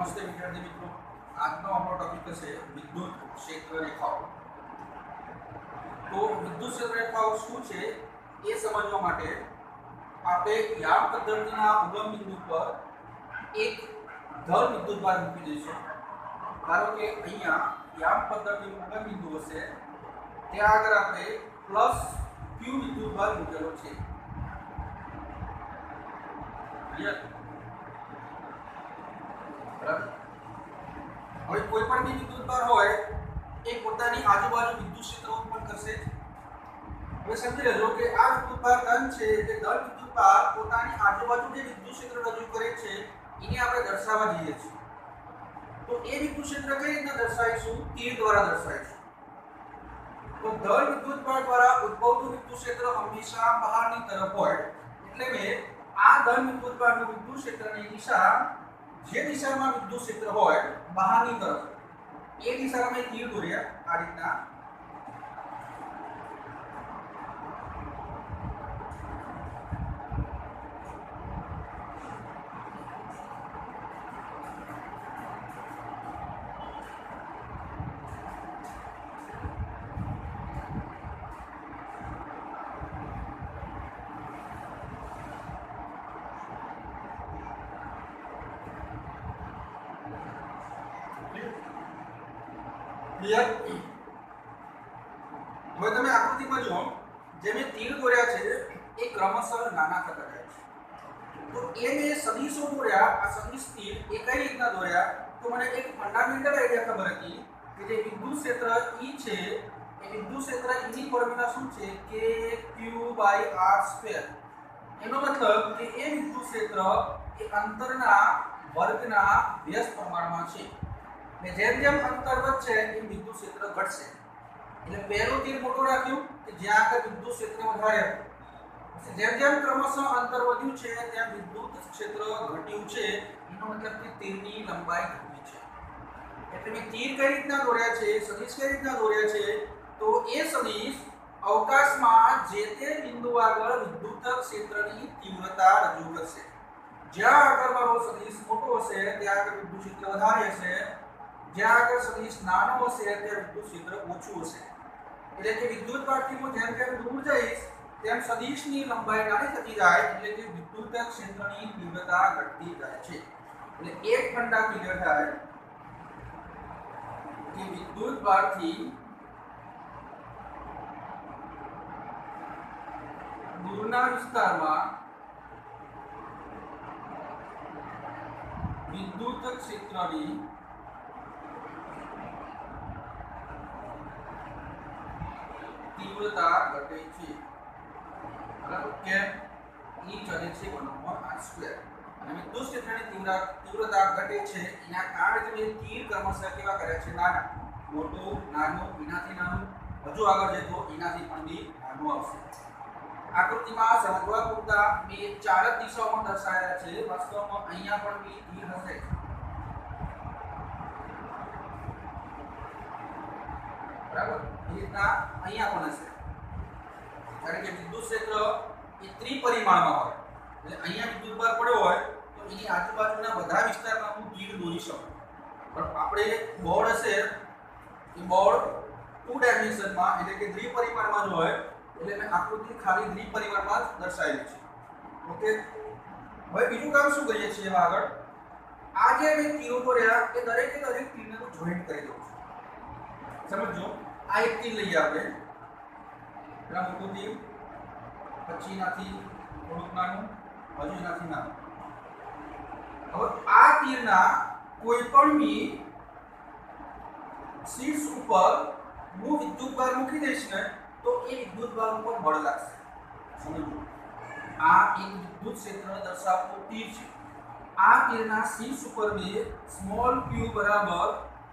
नमस्ते विद्यार्थी मित्रों, आज આપણો ટોપિક છે વિદ્યુત ક્ષેત્ર રેખાઓ। તો વિદ્યુત ક્ષેત્ર રેખાઓ શું છે એ સમજવા માટે આપણે યામ પદ્ધતિના ઉગમ બિંદુ પર એક ધન વિદ્યુતભાર મૂકી દઈશું। ધારો કે અહીંયા યામ પદ્ધતિનું ઉગમ બિંદુ હશે, ત્યાં આગળ આપણે પ્લસ ક્યુ વિદ્યુતભાર મૂકેલો છે। ક્લિયર? હવે કોઈ પણ બી વિદ્યુતભાર હોય એ પોતાની આજુબાજુ વિદ્યુત ક્ષેત્ર ઉત્પન્ન કરશે। હવે સમજી લેજો કે આ વિદ્યુતભાર ધન છે એટલે ધન વિદ્યુતભાર પોતાની આજુબાજુ જે વિદ્યુત ક્ષેત્ર રજૂ કરે છે એને આપણે દર્શાવવા જઈએ છીએ। તો એ વિદ્યુત ક્ષેત્ર કઈ રીતના દર્શાવીશું? તીર દ્વારા દર્શાવીશું। તો ધન વિદ્યુતભાર દ્વારા ઉદ્ભવતું વિદ્યુત ક્ષેત્ર હંમેશા બહારની તરફ હોય, એટલે મેં આ ધન વિદ્યુતભારનું વિદ્યુત ક્ષેત્રની દિશા જે દિશામાં વિદ્યુત ક્ષેત્ર હોય બહારની તરફ એ દિશામાં મેં તીર દોર્યા આ રીતના। क्लियर? હવે તમે આકૃતિમાં જુઓ, જે મેં તીર દોર્યા છે એ ક્રમશઃ નાના થતા જાય છે। તો એ મેં સદિશો દોર્યા, આ સદિશ તીર એ કઈ રીતના દોર્યા? તો મને એક ફંડામેન્ટલ આઈડિયા ખબર હતી કે જે વિદ્યુત ક્ષેત્ર E છે એ વિદ્યુત ક્ષેત્ર E ની ફોર્મ્યુલા શું છે? કે Q/r²। એનો મતલબ કે એ વિદ્યુત ક્ષેત્ર એ અંતરના વર્ગના વ્યસ્ત પ્રમાણમાં છે। ને જેમ જેમ અંતર વધશે એમ વિદ્યુત ક્ષેત્ર ઘટશે। એટલે પહેલું તીર મોટું રાખ્યું કે જ્યાં આગળ વિદ્યુત ક્ષેત્ર વધારે હતું, જેમ જેમ ક્રમશઃ અંતર વધ્યું છે તેમ વિદ્યુત ક્ષેત્ર ઘટ્યું છે। એનો મતલબ કે તીરની લંબાઈ ઘટી છે। એટલે મેં તીર કઈ રીતના દોર્યા છે, સદિશ કઈ રીતના દોર્યા છે? તો એ સદિશ અવકાશમાં જે તે બિંદુ આગળ વિદ્યુત ક્ષેત્રની તીવ્રતા રજૂ કરશે। જ્યાં આગળ મારો સદિશ મોટો હશે ત્યાં આગળ વિદ્યુત ક્ષેત્ર વધારે હશે, જ્યાં આગળ સદિશ નાનો હશે ત્યાં વિદ્યુત ક્ષેત્ર ઓછું હશે। એટલે કે વિદ્યુતભારથી હું જેમ જેમ દૂર જઈશ તેમ સદિશની લંબાઈ નાની થતી જાય, એટલે કે વિદ્યુત ક્ષેત્રની તીવ્રતા ઘટતી જાય છે। એટલે એક ફંડા ક્લિયર થાય કે વિદ્યુતભારથી દૂરના વિસ્તારમાં વિદ્યુત ક્ષેત્રની तीव्रता घटे छे। बराबर? के E चले छे 1/r²। અને વિદ્યુત ક્ષેત્રની તીવ્રતા ઘટે છે એના કારણે જે તીર ક્રમશઃ કેવા કરે છે? નાના, મોટું, નાનું, એનાથી નાનું, હજુ આગળ જાય તો એનાથી પણ બી નાનું આવશે। આકૃતિમાં સમજવા પૂરતા મેં ચાર જ દિશાઓમાં દર્શાવ્યા છે। વાસ્તવમાં અહીંયા પણ બી તીર હશે। બરાબર? એ રીતના અહીંયા પણ હશે, કારણ કે વિદ્યુત ક્ષેત્ર એ ત્રિપરિમાણમાં હોય। એટલે અહીંયા વિદ્યુતભાર પડ્યો હોય તો એની આજુબાજુના બધા વિસ્તારમાં હું તીર દોરી શકું, પણ આપણે બોર્ડ હશે એ બોર્ડ 2 ડાયમેન્શનમાં એટલે કે ત્રિપરિમાણમાં જ હોય, એટલે મેં આકૃતિ ખાલી ત્રિપરિમાણમાં જ દર્શાવેલી છે। ઓકે, હવે બીજું કામ શું કરીએ છીએ? આગળ આ જે મેં તીરો દોર્યા એ દરેકે દરેક તીરને હું જોઈન્ટ કરી દઉં છું। સમજો, આ એક તીર લઈએ આપણે, પેલા મોટું તીર, પછી એનાથી થોડુંક નાનું, હજુ એનાથી નાનું। હવે આ તીરના કોઈ પણ બી શીર્ષ ઉપર હું વિદ્યુતભાર મૂકી દઈશ ને તો એ વિદ્યુતભાર ઉપર બળ લાગશે। સમજો, આ એક વિદ્યુત ક્ષેત્ર દર્શાવતું તીર છે। આ તીરના શીર્ષ ઉપર મેં સ્મોલ q બરાબર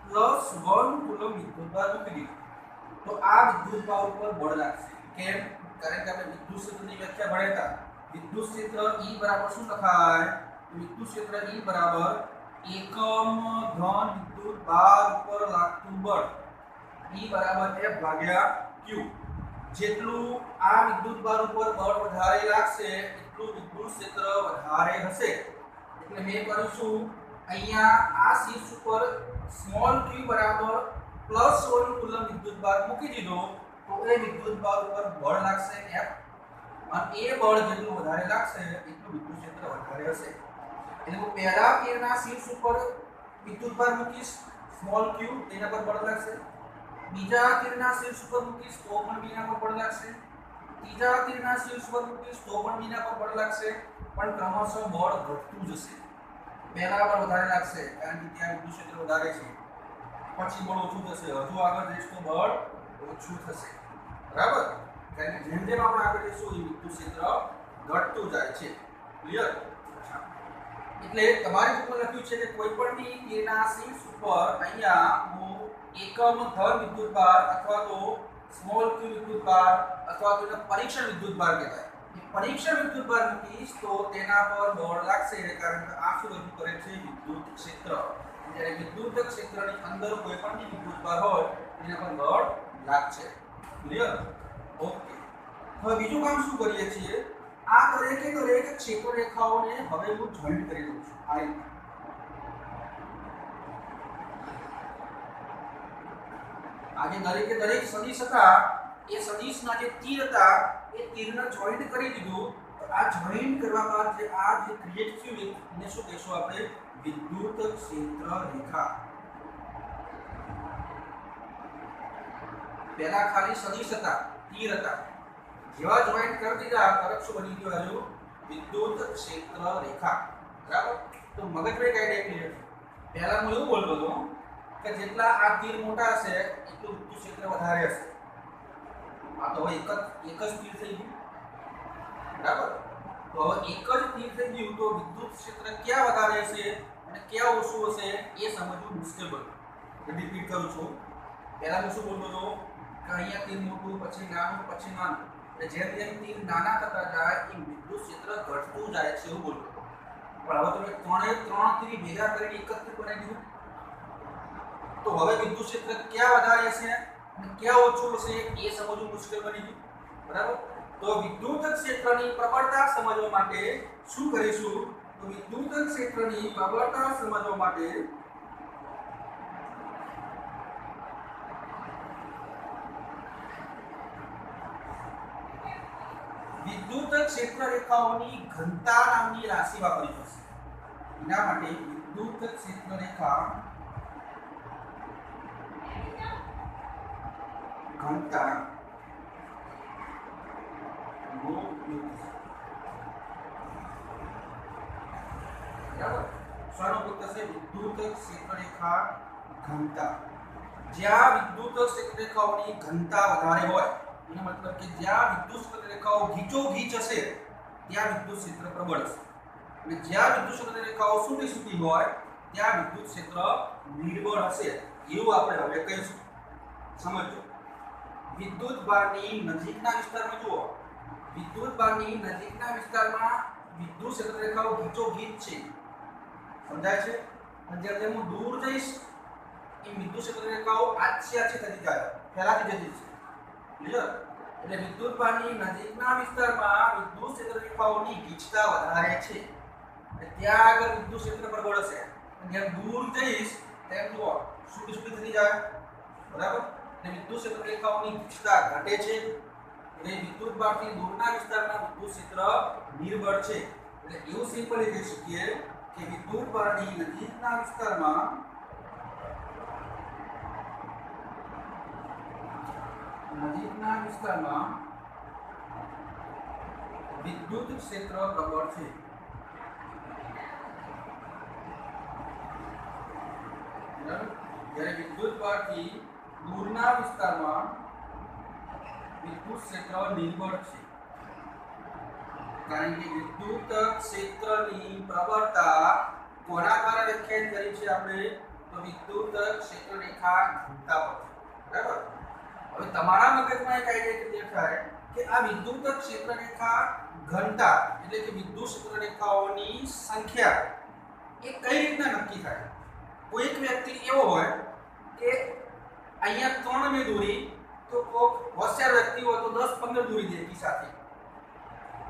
+1 કુલમ વિદ્યુતભાર મૂકી દીધું તો આ વિદ્યુતભાર ઉપર બળ લાગશે। કેમ? કારણ કે આપણે વિદ્યુત ક્ષેત્રની વ્યાખ્યા ભણ્યા હતા। વિદ્યુત ક્ષેત્ર E બરાબર શું લખાય? વિદ્યુત ક્ષેત્ર E બરાબર એકમ ધન વિદ્યુતભાર ઉપર લાગતું બળ E બરાબર F ભાગ્યા Q। જેટલું આ વિદ્યુતભાર ઉપર બળ વધારે લાગશે એટલું વિદ્યુત ક્ષેત્ર વધારે હશે। એટલે મેં કરીશું અહીંયા આ શીર્ષ ઉપર સ્મોલ q બરાબર +1 કુલમ વિદ્યુતભાર મૂકી દીધો તો એ વિદ્યુતભાર ઉપર બળ લાગશે F અને એ બળ જેટલું વધારે લાગશે એટલું વિદ્યુત ક્ષેત્ર વધારે હશે એટલે હું પહેલા તીરના શીર્ષ ઉપર વિદ્યુતભાર મૂકીશ સ્મોલ q તેના પર બળ લાગશે બીજા તીરના શીર્ષ ઉપર મૂકીશ તો પણ બીના પર બળ લાગશે ત્રીજા તીરના શીર્ષ પર મૂકીશ તો પણ બીના પર બળ લાગશે પણ ક્રમશઃ બળ ઘટતું જશે પહેલા બળ વધારે લાગશે કારણ કે ત્યાં વિદ્યુત ક્ષેત્ર વધારે છે પછી બળ ઓછું થશે હજુ આગળ જઈશ તો બળ ઓછું થશે બરાબર કારણ કે જેમ જેમ આપણે આગળ જઈશું એ વિદ્યુત ક્ષેત્ર ઘટતું જાય છે ક્લિયર એટલે તમારી બુકમાં લખ્યું છે કે કોઈ પણની તીરના શીર્ષ ઉપર અહીંયા હું એકમ ધન વિદ્યુતભાર અથવા તો સ્મોલ q વિદ્યુતભાર અથવા તો એને પરીક્ષણ વિદ્યુતભાર કહેવાય પરીક્ષણ વિદ્યુતભાર મૂકીશ તો તેના પર બળ લાગશે કારણ કે આ શું રજૂ કરે છે વિદ્યુત ક્ષેત્ર જ્યારે વિદ્યુત ક્ષેત્રની અંદર કોઈ પણ વિદ્યુતભાર હોય તેના પર બળ લાગશે ક્લિયર ઓકે હવે બીજું કામ શું કરીએ છીએ આ દરેક ક્ષેત્ર રેખાઓને હવે હું જોઈન્ટ કરી દઉં છું આ રીતે આજે દરેક સદિશ હતા એ સદિશના જે તીર હતા એ તીરને જોઈન્ટ કરી દીધું તો આ જોઈન્ટ કરવા બાદ જે આ જે ક્રિએટ થયું એને શું કહીશું આપણે વિદ્યુત ક્ષેત્ર રેખા પહેલા ખાલી સદિશ હતા તીર હતા જેવા જોઈન્ટ કરી દીધા તરત શું બની ગયું હજુ વિદ્યુત ક્ષેત્ર રેખા બરાબર તો મગજમાં કઈ દેખી પહેલા હું એવું બોલતો હતો કે જેટલા આ તીર મોટા હશે એટલું વિદ્યુત ક્ષેત્ર વધારે હશે આ તો એક જ તીર થઈ ગયું બરાબર તો હવે એક જ તીર થઈ ગયું તો વિદ્યુત ક્ષેત્ર ક્યાં વધારે હશે અને ક્યાં ઓછું હશે એ સમજવું મુશ્કેલ બને રિપીટ કરું છું પહેલા હું શું બોલતો હતો કે અહીંયા તીર મોટું પછી નાનું એટલે જેમ જેમ તીર નાના થતા જાય એ વિદ્યુત ક્ષેત્ર ઘટતું જાય છે એવું બોલતો હતો પણ હવે તમે ત્રણ તીર ભેગા કરીને એક જ તીર બનાવી દીધું તો હવે વિદ્યુત ક્ષેત્ર ક્યાં વધારે હશે અને ક્યાં ઓછું હશે એ સમજવું મુશ્કેલ બની ગયું બરાબર તો વિદ્યુત ક્ષેત્રની પ્રબળતા સમજવા માટે શું કરીશું તો વિદ્યુત ક્ષેત્રની પ્રબળતા સમજવા માટે વિદ્યુત ક્ષેત્ર રેખાઓની ઘનતા નામની રાશિ વાપરવી પડશે એના માટે વિદ્યુત ક્ષેત્ર રેખા ઘનતા વિદ્યુત ક્ષેત્ર રેખા ઘનતા જ્યાં વિદ્યુત ક્ષેત્ર રેખાઓની ઘનતા વધારે હોય એનો મતલબ કે જ્યાં વિદ્યુત ક્ષેત્ર રેખાઓ ગીચોગીચ હશે ત્યાં વિદ્યુત ક્ષેત્ર પ્રબળ હશે અને જ્યાં વિદ્યુત ક્ષેત્ર રેખાઓ સૂટી હોય ત્યાં વિદ્યુત ક્ષેત્ર નિર્બળ હશે એવું આપણે હવે કહીશું સમજો વિદ્યુતભારની નજીકના વિસ્તારમાં જુઓ વિદ્યુતભારની નજીકના વિસ્તારમાં વિદ્યુત ક્ષેત્ર રેખાઓ ગીચોગીચ છે સમજાય છે અને જ્યારે હું દૂર જઈશ એ વિદ્યુત ક્ષેત્ર રેખાઓ આછી થતી જાય ફેલાતી જતી છે ક્લિયર એટલે વિદ્યુતભારની નજીકના વિસ્તારમાં વિદ્યુત ક્ષેત્ર રેખાઓની ગીચતા વધારે છે એટલે ત્યાં આગળ વિદ્યુત ક્ષેત્ર પ્રબળ હશે અને જ્યારે દૂર જઈશ તેમ જુઓ સૂટી થતી જાય બરાબર એટલે વિદ્યુત ક્ષેત્ર રેખાઓની ગીચતા ઘટે છે એટલે વિદ્યુતભારથી દૂરના વિસ્તારમાં વિદ્યુત ક્ષેત્ર નિર્બળ છે એટલે એવું સિમ્પલી કહી શકીએ કે વિદ્યુતભારની નજીકના વિસ્તારમાં વિદ્યુત ક્ષેત્ર પ્રબળ છે જ્યારે વિદ્યુતભારથી દૂરના વિસ્તારમાં વિદ્યુત ક્ષેત્ર નિર્બળ છે કારણ કે વિદ્યુત ક્ષેત્રની પ્રબળતા કોના દ્વારા વ્યાખ્યાયિત કરી છે આપણે તો વિદ્યુત ક્ષેત્ર રેખા ઘનતા પરથી બરાબર હવે તમારા મગજમાં એક આઈડિયા ક્લિયર થાય કે આ વિદ્યુત ક્ષેત્ર રેખા ઘનતા એટલે કે વિદ્યુત ક્ષેત્ર રેખાઓની સંખ્યા એ કઈ રીતના નક્કી થાય કોઈ એક વ્યક્તિ એવો હોય કે અહીંયા 3 મી દૂરી તો કોક હોશિયાર વ્યક્તિ હોય તો 10-15 દૂરી દે એકી સાથે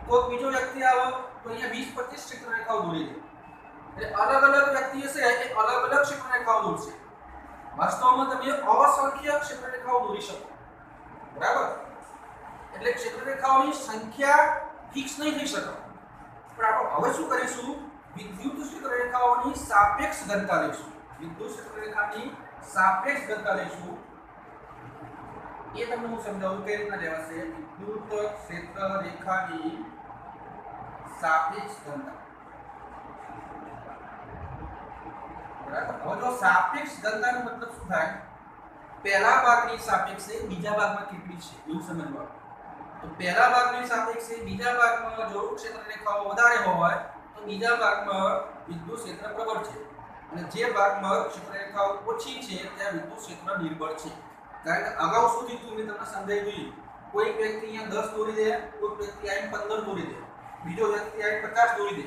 કોક બીજો વ્યક્તિ આવે તો અહીંયા 20-25 ક્ષેત્ર રેખાઓ દોરી દે એટલે અલગ અલગ વ્યક્તિ હશે એ અલગ અલગ ક્ષેત્રરેખાઓ દોરશે. વાસ્તવમાં તમે અસંખ્ય ક્ષેત્રરેખાઓ દોરી શકો, બરાબર. એટલે ક્ષેત્રરેખાઓની સંખ્યા ફિક્સ નહીં થઈ શકે. પણ આપણે હવે શું કરીશું, વિદ્યુત ક્ષેત્રરેખાઓની સાપેક્ષ ઘનતા લઈશું. વિદ્યુત ક્ષેત્રરેખાની સાપેક્ષ ઘનતા લઈશું. એ તમને હું સમજાવું કઈ રીતના લેવાશે. વિદ્યુત ક્ષેત્રરેખાની સાપેક્ષ ઘનતા, બરાબર. હવે જો સાપેક્ષ ઘનતાનો મતલબ શું થાય, પહેલા ભાગની સાપેક્ષે બીજા ભાગમાં કેટલી છે એવું સમજવાનું. તો પહેલા ભાગની સાપેક્ષે બીજા ભાગમાં જો ક્ષેત્રરેખાઓ વધારે હોય તો બીજા ભાગમાં વિદ્યુત ક્ષેત્ર પ્રબળ છે, અને જે ભાગમાં ક્ષેત્રરેખાઓ ઓછી છે ત્યાં વિદ્યુત ક્ષેત્ર નિર્બળ છે. કારણ કે અગાઉ શું થયું મેં તમને સમજાવી દીધું. કોઈ વ્યક્તિ અહીંયા 10 દોરી દે, કોઈ વ્યક્તિ અહીં 15 દોરી દે, બીજો વ્યક્તિ અહીં 50 દોરી દે,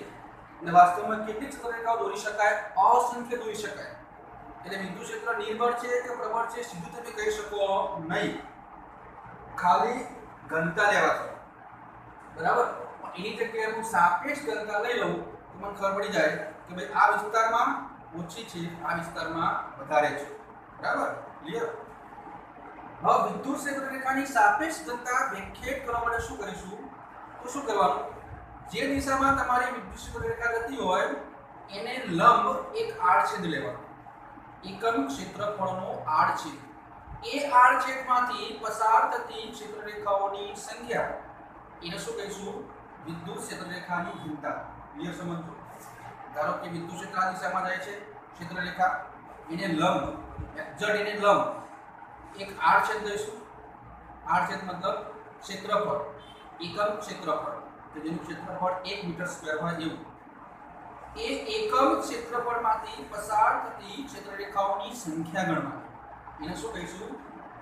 અને વાસ્તવમાં કેટલી ક્ષેત્રરેખાઓ દોરી શકાય, અસંખ્ય દોરી શકાય. એટલે વિદ્યુત ક્ષેત્ર નિર્બળ છે કે પ્રબળ છે સીધું તમે કહી શકો નહીં, ખાલી ઘનતા લેવાથી, બરાબર. એની જગ્યાએ હું સાપેક્ષ ઘનતા લઈ લઉં તો મને ખબર પડી જાય કે ભાઈ આ વિસ્તારમાં ઓછી છે, આ વિસ્તારમાં વધારે છે, બરાબર. ક્લિયર. હવે વિદ્યુત ક્ષેત્રરેખાની સાપેક્ષ ઘનતા વ્યાખ્યાયિત કરવા માટે શું કરીશું, તો શું કરવાનું, જે દિશામાં તમારી વિદ્યુત ક્ષેત્રરેખા જતી હોય એને લંબ એક આડછેદ લેવાનો. એકમ ક્ષેત્રફળનો આડછેદ. એ આડછેદમાંથી પસાર થતી ક્ષેત્રરેખાઓની સંખ્યા, એને શું કહીશું, વિદ્યુત ક્ષેત્રરેખાની ઘનતા. ક્લિયર સમજો. ધારો કે વિદ્યુત ક્ષેત્ર આ દિશામાં જાય છે, ક્ષેત્રરેખા એને લંબ, એક્ઝેટ એને લંબ એક આડછેદ લઈશું. આડછેદ મતલબ ક્ષેત્રફળ, એકમ ક્ષેત્રફળ, કે જેનું ક્ષેત્રફળ 1 મીટર સ્ક્વેર હોય એવું. એ એકમ ક્ષેત્રફળમાંથી પસાર થતી ક્ષેત્રરેખાઓની સંખ્યા ગણવાની. એને શું કહીશું,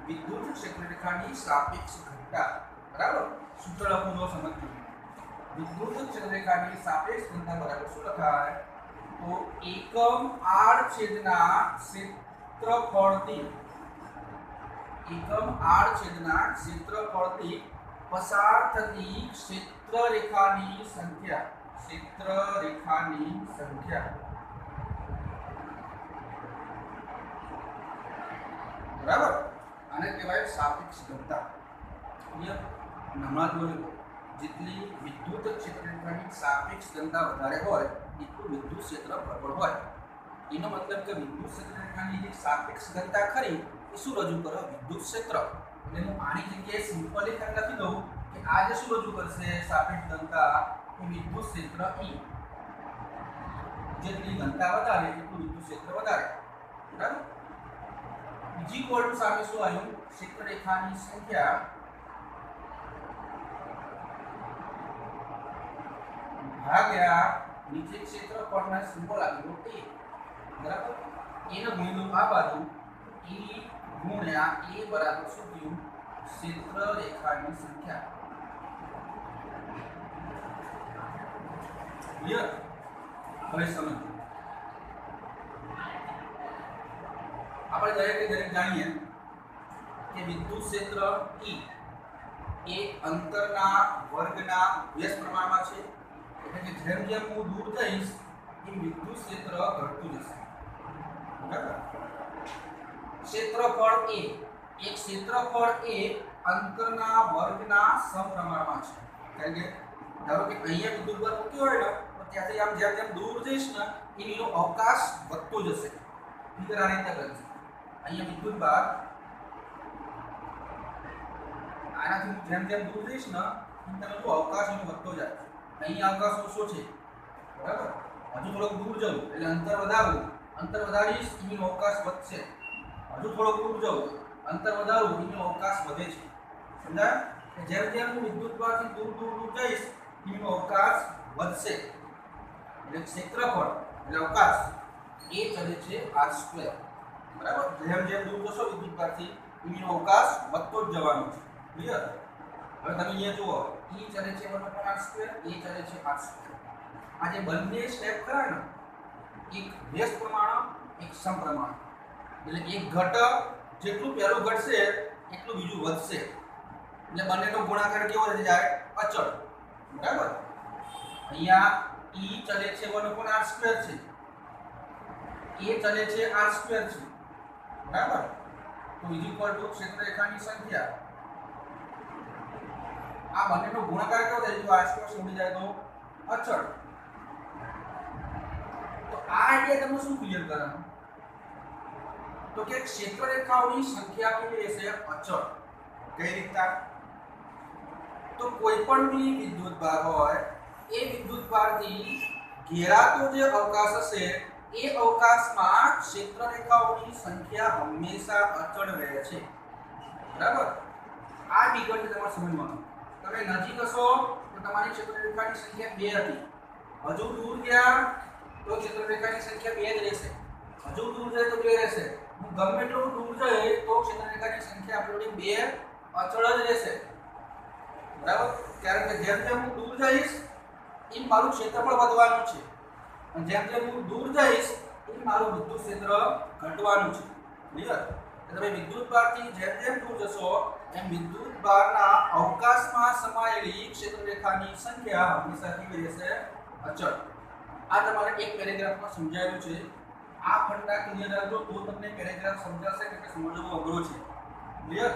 વિદ્યુત ક્ષેત્રરેખાની સાપેક્ષ ઘનતા, બરાબર. સૂત્ર લખવું સમજવું. વિદ્યુત ક્ષેત્રરેખાની સાપેક્ષ ઘનતા બરાબર શું લખાય, તો એકમ આડછેદના ક્ષેત્રફળથી, એકમ આડછેદના ક્ષેત્રફળથી પસાર થતી ક્ષેત્રરેખાની સંખ્યા, ક્ષેત્રરેખાની સંખ્યા, બરાબર. આને કહેવાય સાપેક્ષ ઘનતા. હમણાં જોયું, જેટલી વિદ્યુત ક્ષેત્રરેખાની સાપેક્ષ ઘનતા વધારે હોય એટલું વિદ્યુત ક્ષેત્ર પ્રબળ હોય. એનો મતલબ કે વિદ્યુત ક્ષેત્રરેખાની જે સાપેક્ષ ઘનતા ખરી એ શું રજૂ કરે, વિદ્યુત ક્ષેત્ર. એટલે હું આની જગ્યાએ સિમ્પલી લખી દઉં કે આ જે શું રજૂ કરશે, સાપેક્ષ ઘનતા એ વિદ્યુત ક્ષેત્ર E. જેટલી ઘનતા વધારે એટલું વિદ્યુત ક્ષેત્ર વધારે, બરાબર. બીજી કોડ સામે શું આવ્યું, ક્ષેત્રરેખાની સંખ્યા ભાગ્યા નીચે ક્ષેત્રફળના સિમ્બોલ આપ્યો A, બરાબર. એનો ગુણ્યો આ બાજુ E ગુણ્યા A બરાબર શું થયું, ક્ષેત્રરેખાની સંખ્યા. ક્લિયર. હવે સમજો. આપણે દરેક જાણીએ કે વિદ્યુત ક્ષેત્ર E એ અંતરના વર્ગના વ્યસ્ત પ્રમાણમાં છે. એટલે કે જેમ જેમ હું દૂર જઈશ એમ વિદ્યુત ક્ષેત્ર ઘટતું જશે, બરાબર. ક્ષેત્રફળ A, એક ક્ષેત્રફળ A અંતરના વર્ગના સમપ્રમાણમાં છે. કારણ કે ધારો કે અહીંયા વિદ્યુત બળ મૂક્યો હોય ને તો ત્યાંથી આમ જેમ જેમ દૂર જઈશ ને એનો અવકાશ વધતો જશે. ફિગર આ રીતે બનશે. અહીંયા વિદ્યુત બળ આનાથી જેમ જેમ દૂર જઈશ ને એમ તમે જો અવકાશ એનો વધતો જાય. અહીંયા અવકાશ ઓછો છે, બરાબર. હજુ થોડુંક દૂર જવું એટલે અંતર વધારવું, અંતર વધારીશ એનો અવકાશ વધશે. હજુ થોડુંક દૂર જવું, અંતર વધારવું એનો અવકાશ વધે છે. સમજાય? જેમ જેમ હું વિદ્યુત બળથી દૂર જઈશ એનો અવકાશ વધશે. એટલે ક્ષેત્રફળ એટલે અવકાશ એ ચલે છે r², બરાબર. જેમ જેમ દૂર જશો વિદ્યુત બળથી એનો અવકાશ વધતો જ જવાનો છે. ક્લિયર. હવે તમે અહીંયા જુઓ, E ચલે છે 1/r², A ચલે છે r². આ જે બંને સ્ટેપ ખરા ને, એક વ્યસ્ત પ્રમાણ, એક સમપ્રમાણ. એટલે એક ઘટક જેટલું પહેલું ઘટશે એટલું બીજું વધશે. એટલે બંનેનો ગુણાકાર કેવો થઈ જાય, અચળ, બરાબર. અહીંયા E ચલે છે 1/r² છે, એ ચલે છે r સ્ક્વેર છે, બરાબર? તો ઇઝ ઇક્વલ ટુ ક્ષેત્રરેખાની સંખ્યા, આ બંનેનો ગુણાકાર કેવો થાય? જો r સ્ક્વેર ઉડી જાય તો અચળ. તો આ આઈડિયા તમને શું ક્લિયર કરવાનું? તો કે ક્ષેત્રરેખાઓની સંખ્યા કેવી રહેશે? અચળ. કઈ રીતના? તો કોઈ પણ બી વિદ્યુતભાર હોય એ વિદ્યુતભારથી ઘેરાતો જે અવકાશ હશે એ અવકાશમાં ક્ષેત્રરેખાઓની સંખ્યા હંમેશા અચળ રહે છે, બરાબર? આ વિગત તમારે સમજવાનું. તમે નજીક હશો તો તમારી ક્ષેત્રરેખાની સંખ્યા 2 હતી, હજુ દૂર ગયા તો ક્ષેત્રરેખાની સંખ્યા 2 જ રહેશે, હજુ દૂર જાય તો 2 રહેશે. હું ગમે એટલું દૂર જાય તો ક્ષેત્રરેખાની સંખ્યા આપણી 2 અચળ જ રહેશે, બરાબર? કારણ કે જેમ જેમ હું દૂર જઈશ એમ મારું ક્ષેત્રફળ વધવાનું છે, અને જેમ જેમ હું દૂર જઈશ એમ મારું વિદ્યુત ક્ષેત્ર ઘટવાનું છે. ક્લિયર? તમે વિદ્યુતભારથી જેમ જેમ દૂર જશો એમ વિદ્યુતભારના અવકાશમાં સમાયેલી ક્ષેત્રરેખાની સંખ્યા હંમેશા કેવી રહેશે? અચળ. આ તમારે એક પેરેગ્રાફમાં સમજાયેલું છે. આ ફંડા ક્લિયર રાખજો તો તમને પેરેગ્રાફ સમજાશે કે સમજવું અઘરું છે. ક્લિયર?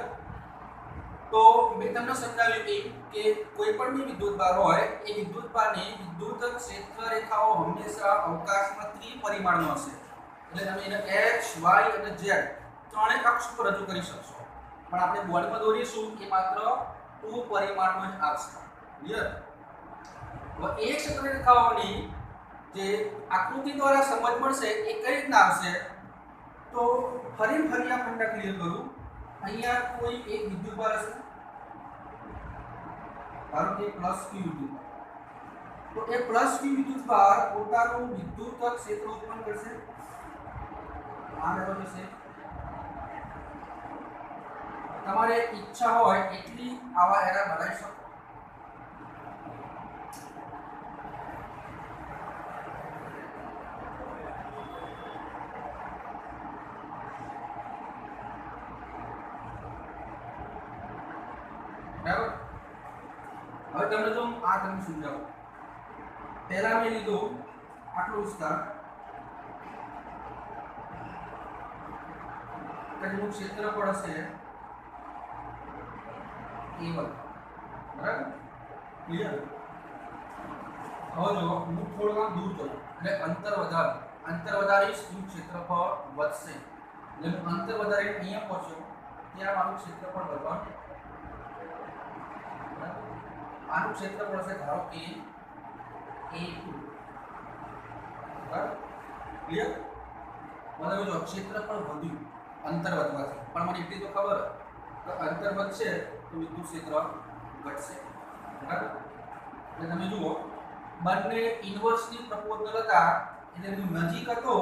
તો મેં તમને સમજાવ્યું કે કોઈ પણ બી વિદ્યુતભાર હોય એ વિદ્યુતભારની વિદ્યુત ક્ષેત્રરેખાઓ હંમેશા અવકાશમાં ત્રિપરિમાણમાં હશે. એટલે તમે એને x, y અને z ત્રણેય અક્ષ પર રજૂ કરી શકશો. પણ આપણે બોર્ડમાં દોરીશું એ માત્ર 2 પરિમાણમાં જ આવશે. ક્લિયર? તો એ ક્ષેત્રરેખાઓની જે આકૃતિ દ્વારા સમજ મળશે એ કઈ રીતના આવશે? તો ફરી આ ફંડા ક્લિયર કરું. અહીંયા કોઈ એક વિદ્યુતભાર હશે, ધારો કે +q વિદ્યુતભાર. તો એ +q વિદ્યુતભાર પોતાનું વિદ્યુત ક્ષેત્ર ઉત્પન્ન કરશે. આ લેવલ હશે. તમારે ઈચ્છા હોય એટલી આવા એરા બનાવી શકો. બરાબર? હવે તમને જો આ તમને સમજાવું. પહેલા મેં લીધું આટલો વિસ્તાર, તેનું ક્ષેત્રફળ હશે A1, બરાબર? ક્લિયર? હવે જો હું થોડું દૂર જઉં એટલે અંતર વધારીશ તો ક્ષેત્રફળ વધશે. એટલે હું અંતર વધારીને અહીંયા પહોંચ્યો ત્યાં મારું ક્ષેત્રફળ વધવાનું. આનું ક્ષેત્રફળ હશે ધારો કે A2, બરાબર? ક્લિયર? મને જો ક્ષેત્રફળ વધ્યું અંતર વધવાથી, પણ મને એટલી તો ખબર કે અંતર વધશે તો વિદ્યુત ક્ષેત્ર ઘટશે, બરાબર? એટલે તમે જુઓ બંને ઇન્વર્સની પ્રપોઝલ હતા. એટલે હું નજીક હતો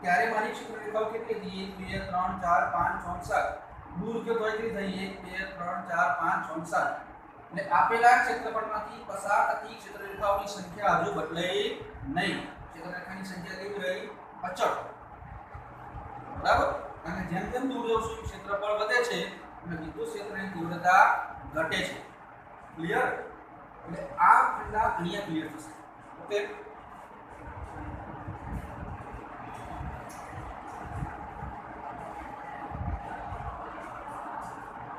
ત્યારે મારી ક્ષેત્રરેખાઓ કેટલી હતી? 1 2 3 4 5 6 7. દૂર ગયો તો કેટલી થઈ? 1 2 3 4 5 6 7. એટલે આપેલા ક્ષેત્રફળમાંથી પસાર થતી ક્ષેત્રરેખાઓની સંખ્યા હજુ બદલાઈ નહીં. ક્ષેત્રરેખાની સંખ્યા કેવી રહી? અચળ, બરાબર? કારણ કે જેમ જેમ દૂર જશું ક્ષેત્રફળ વધે છે અને વિદ્યુત ક્ષેત્રની તીવ્રતા ઘટે છે. ક્લિયર? એટલે આ ફંડા અહીંયા ક્લિયર થશે. ઓકે?